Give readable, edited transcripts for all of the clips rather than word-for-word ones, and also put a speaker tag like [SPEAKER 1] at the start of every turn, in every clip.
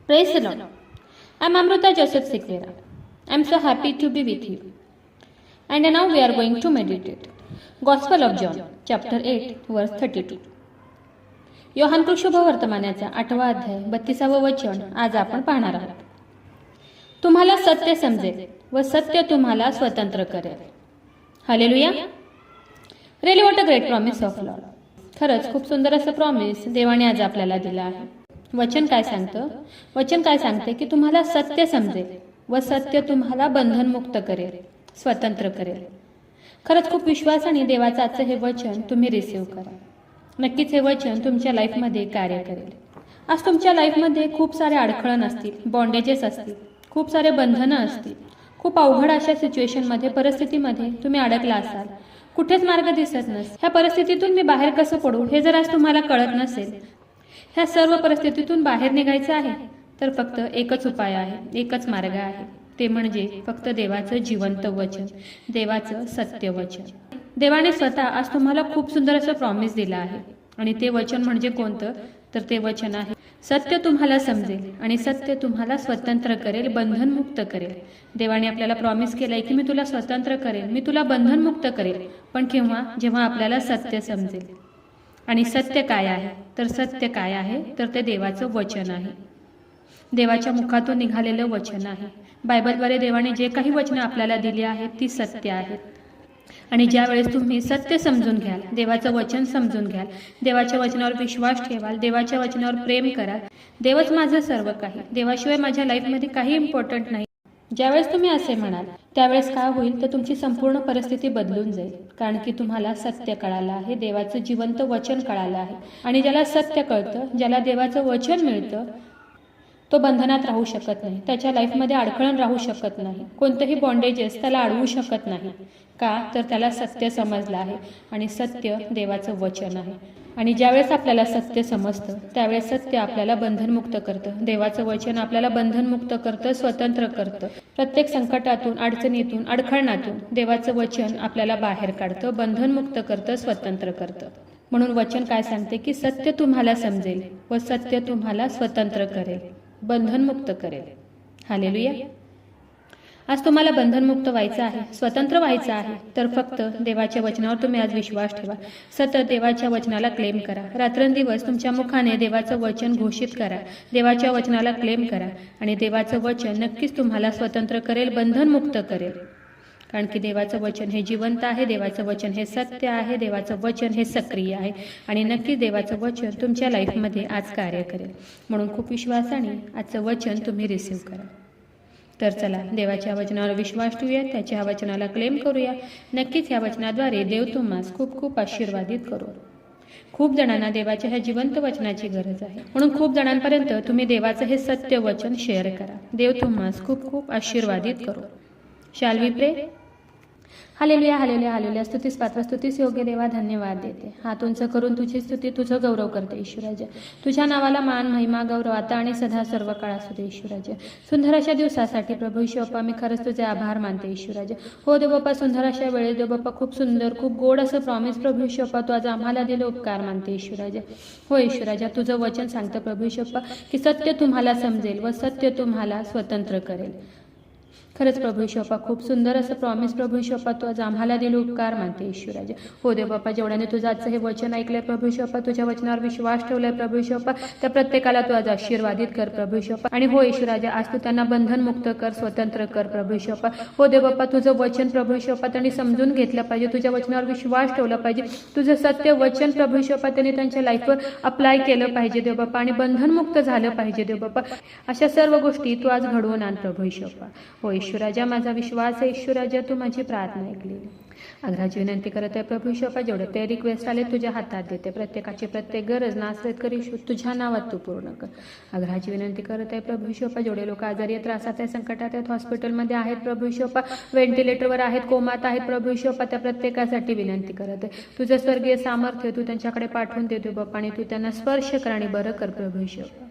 [SPEAKER 1] Praise the Lord. I'm Amrita Joseph Sikvera. I'm so happy to be with you. And now we are going to meditate. Gospel of John, chapter 8, verse 32. Yohan शुभ वर्तमानाचा 8वा अध्याय 32वे वचन आज आपण पाहणार आहोत. तुम्हाला सत्य समजेल व सत्य तुम्हाला स्वतंत्र करेल. Hallelujah. Really what a great promise of Lord. खरंच खूप सुंदर असं प्रॉमिस देवाने आज आपल्याला दिलं आहे. वचन काय सांगतं? वचन काय सांगते की तुम्हाला सत्य समजेल व सत्य तुम्हाला बंधनमुक्त करेल, स्वतंत्र करेल. खरंच खूप विश्वासाने देवाचं आजचं हे वचन तुम्ही रिसीव्ह करा. नक्कीच हे वचन तुमच्या लाईफमध्ये कार्य करेल. आज तुमच्या लाईफमध्ये खूप सारे अडखळण असतील, बॉन्डेजेस असतील, खूप सारे बंधनं असतील. खूप अवघड अशा सिच्युएशनमध्ये, परिस्थितीमध्ये तुम्ही अडकला असाल. कुठेच मार्ग दिसत नसेल. ह्या परिस्थितीतून मी बाहेर कसं पडू हे जर आज तुम्हाला कळत नसेल, ह्या सर्व परिस्थितीतून बाहेर निघायचं आहे तर फक्त एकच उपाय आहे, एकच मार्ग आहे. ते म्हणजे फक्त देवाचं जिवंत वचन, देवाचं सत्य वचन. देवाने स्वतः आज तुम्हाला खूप सुंदर असं प्रॉमिस दिलं आहे. आणि ते वचन म्हणजे कोणतं? तर ते वचन आहे सत्य तुम्हाला समजेल आणि सत्य तुम्हाला स्वतंत्र करेल, बंधनमुक्त करेल. देवाने आपल्याला प्रॉमिस केलंय की मी तुला स्वतंत्र करेल, मी तुला बंधनमुक्त करेल. पण केव्हा? जेव्हा आपल्याला सत्य समजेल. आणि सत्य काय आहे? तर सत्य काय आहे? तर ते देवाचं वचन आहे, देवाच्या मुखातून निघालेलं वचन आहे. बायबलद्वारे देवाने जे काही वचनं आपल्याला दिली आहेत ती सत्य आहेत. आणि ज्या वेळेस तुम्ही सत्य समजून घ्याल, देवाचं वचन समजून घ्याल, देवाच्या वचनावर विश्वास ठेवाल, देवाच्या वचनावर प्रेम कराल, देवच माझं सर्व काही, देवाशिवाय माझ्या लाईफमध्ये काही इम्पॉर्टंट नाही, ज्यावेळेस तुम्ही असे म्हणाल त्यावेळेस काय होईल? तर तुमची संपूर्ण परिस्थिती बदलून जाईल. कारण की तुम्हाला सत्य कळालं आहे, देवाचं जिवंत वचन कळालं आहे. आणि ज्याला सत्य कळतं, ज्याला देवाचं वचन मिळतं, तो बंधनात राहू शकत नाही, त्याच्या लाईफमध्ये अडखळण राहू शकत नाही, कोणतंही बॉन्डेजेस त्याला अडवू शकत नाही. का? तर त्याला सत्य समजलं आहे आणि सत्य देवाचं वचन आहे. आणि ज्यावेळेस आपल्याला सत्य समजतं त्यावेळेस सत्य आपल्याला बंधनमुक्त करतं. देवाचं वचन आपल्याला बंधनमुक्त करतं, स्वतंत्र करतं. प्रत्येक संकटातून, अडचणीतून, अडखळणातून देवाचं वचन आपल्याला बाहेर काढतं, बंधनमुक्त करतं, स्वतंत्र करतं. म्हणून वचन काय सांगते की सत्य तुम्हाला समजेल व सत्य तुम्हाला स्वतंत्र करेल, बंधनमुक्त करेल. हालेलुया. आज तुम्हाला बंधनमुक्त व्हायचं आहे, स्वतंत्र व्हायचं आहे तर फक्त देवाच्या वचनावर तुम्ही आज विश्वास ठेवा. सतत देवाच्या वचनाला क्लेम करा. रात्रंदिवस तुमच्या मुखाने देवाचं वचन घोषित करा, देवाच्या वचनाला क्लेम करा आणि देवाचं वचन नक्कीच तुम्हाला स्वतंत्र करेल, बंधनमुक्त करेल. कारण की देवाचं वचन हे जिवंत आहे, देवाचं वचन हे सत्य आहे, देवाचं वचन हे सक्रिय आहे आणि नक्कीच देवाचं वचन तुमच्या लाईफमध्ये आज कार्य करेल. म्हणून खूप विश्वासाने आजचं वचन तुम्ही रिसीव्ह करा. तर चला देवाच्या वचनावर विश्वास ठेवूया, त्याच्या वचनाला क्लेम करूया. नक्कीच ह्या वचनाद्वारे देव तुम्हाला खूप खूप आशीर्वादित करू. खूप जणांना देवाच्या ह्या जिवंत वचनाची गरज आहे. म्हणून खूप जणांपर्यंत तुम्ही देवाचं हे सत्य वचन शेअर करा. देव तुम्हाला खूप खूप आशीर्वादित करू. शाल वी प्रे? Hallelujah, hallelujah, hallelujah. स्तुतीस पात्र, स्तुतीस योग्य देवा, धन्यवाद देते. हात उंच करून तुझी स्तुती, तुझं गौरव करते ईश्वराजे. तुझ्या नावाला मान, महिमा, गौरव आता आणि सदा सर्व काळ असू दे ईश्वराजे. सुंदर अशा दिवसासाठी प्रभू ईश्वप्पा मी खरंच तुझे आभार मानते ईश्वराजे. हो देव बाप्पा, सुंदर अशा वेळेस देव बाप्पा खूप सुंदर, खूप गोड असं प्रॉमिस प्रभू ईश्वप्पा तू आज आम्हाला दिलं, उपकार मानते ईश्वराजे. हो ईश्वराजा, तुझं वचन सांगतं प्रभू ईश्वप्पा की सत्य तुम्हाला समजेल व सत्य तुम्हाला स्वतंत्र करेल. खरंच प्रभू ईश्वप्पा खूप सुंदर असं प्रॉमिस प्रभू ईश्वप्पा तू आज आम्हाला दिलं, उपकार मानते ईश्वराजे. हो देव बाप्पा, जेवढ्याने तुझं आजचं हे वचन ऐकलंय प्रभू ईश्वप्पा, तुझ्या वचनावर विश्वास ठेवलाय प्रभू ईश्वप्पा, त्या प्रत्येकाला तू आज आशीर्वादित कर प्रभू ईश्वप्पा. आणि हो ईश्वराजा, आज तू त्यांना बंधनमुक्त कर, स्वतंत्र कर प्रभू ईश्वप्पा. हो देव बाप्पा, तुझं वचन प्रभू ईश्वप्पा त्यांनी समजून घेतलं पाहिजे, तुझ्या वचनावर विश्वास ठेवला पाहिजे, तुझं सत्य वचन प्रभू ईश्वप्पा त्यांनी त्यांच्या लाईफवर अप्लाय केलं पाहिजे देव बाप्पा आणि बंधनमुक्त झालं पाहिजे देव बाप्पा. अशा सर्व गोष्टी तू आज घडवून आण प्रभू ईश्वप्पा. हो ईश्वराजा, माझा विश्वास आहे ईश्वराजा, तू माझी प्रार्थना ऐकली. अग्राची विनंती करत आहे प्रभू ईश्वप्पा, जेवढे ते रिक्वेस्ट आले तुझ्या हातात देते. प्रत्येकाची प्रत्येक गरज नासरेत कर ईश्वर, तुझ्या नावात तू पूर्ण कर. अग्राची विनंती करत आहे प्रभू ईश्वप्पा, जेवढे लोक आजारी, त्रासात आहे, संकटात आहेत, हॉस्पिटलमध्ये आहेत प्रभू ईश्वप्पा, व्हेंटिलेटरवर आहेत, कोमात आहेत प्रभू ईश्वप्पा, त्या प्रत्येकासाठी विनंती करत आहे. तुझं स्वर्गीय सामर्थ्य तू त्यांच्याकडे पाठवून देतो बाप्पा आणि तू त्यांना स्पर्श कर आणि बरं कर प्रभू ईश्वप्पा.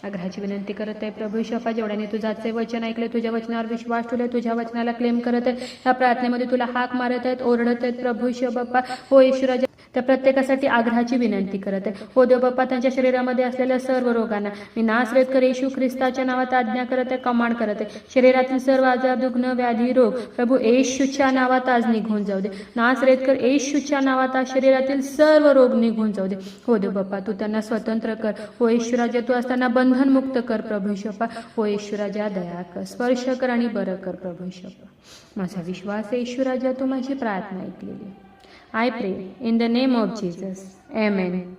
[SPEAKER 1] आग्रहाची विनंती करत आहे प्रभू ईश्वप्पा, जेवढ्याने तुझाचे वचन ऐकले, तुझ्या वचनावर विश्वास ठेवले, तुझ्या वचनाला क्लेम करत आहे, ह्या प्रार्थनेमध्ये तुला हाक मारत आहेत, ओरडत आहेत प्रभू ईश्वर बाप्पा. हो ईश्वराजा, त्या प्रत्येकासाठी आग्रहाची विनंती करत आहे. हो देव बाप्पा, त्यांच्या शरीरामध्ये असलेल्या सर्व रोगांना मी नासरेतकर येशू ख्रिस्ताच्या नावात आज्ञा करत आहे, कमांड करत आहे. शरीरातील सर्व आजार, दुग्न, व्याधी, रोग प्रभू येशूच्या नावात आज निघून जाऊ दे. नासरेतकर येशूच्या नावात आज शरीरातील सर्व रोग निघून जाऊ दे. हो देव बाप्पा, तू त्यांना स्वतंत्र कर. हो येशूराजा, तू असताना बंधनमुक्त कर प्रभू बाप्पा. हो येशूराजा, दया कर, स्पर्श कर आणि बरं कर प्रभू बाप्पा. माझा विश्वास आहे येशूराजा, तू माझी प्रार्थना ऐकलेली. I pray in the name of Jesus. Amen.